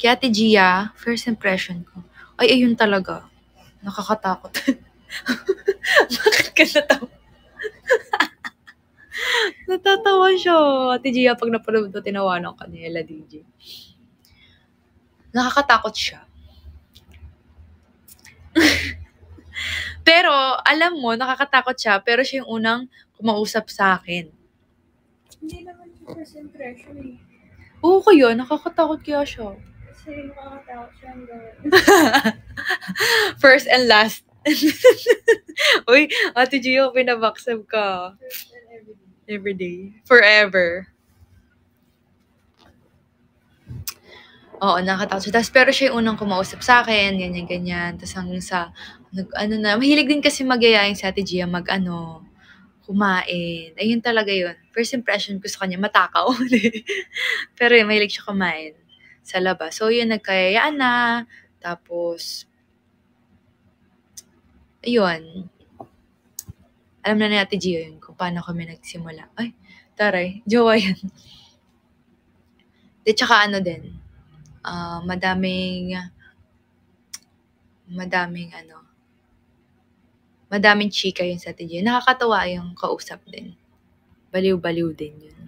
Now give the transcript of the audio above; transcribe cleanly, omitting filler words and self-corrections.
Kay Ate Gia, first impression ko, ay, ayun talaga. Nakakatakot. Bakit ka natawa? Natatawa siya. Ate Gia, pag napanood mo, tinawanan ka ni Ella DJ. Nakakatakot siya. Pero, alam mo, nakakatakot siya, pero siya yung unang kumausap sa akin. Hindi naman yung first impression eh. Oo, kaya, nakakatakot kaya siya. Kasi nakakatakot siya hanggang First and last. Uy, Ate Gio, pinabaksab ka. first and everything. Everyday. Forever. Oo, nakakatakot siya. Tapos, pero siya yung unang kumausap sa akin, ganyan-ganyan. Tapos hanggang sa, mahilig din kasi mag-ayayin sa Ate Gia, kumain. Ayun talaga yun. First impression ko sa kanya, matakaw. Pero yun, mahilig siya kumain sa labas. So, yun, nagkayayaan na. Tapos, ayun. Alam na ni Ate Gio yun kung paano kami nagsimula. Ay, taray, jowa yan. Di, tsaka ano din, madaming chika yun sa Ate Gio. Nakakatawa yung kausap din. Baliw-baliw din yun.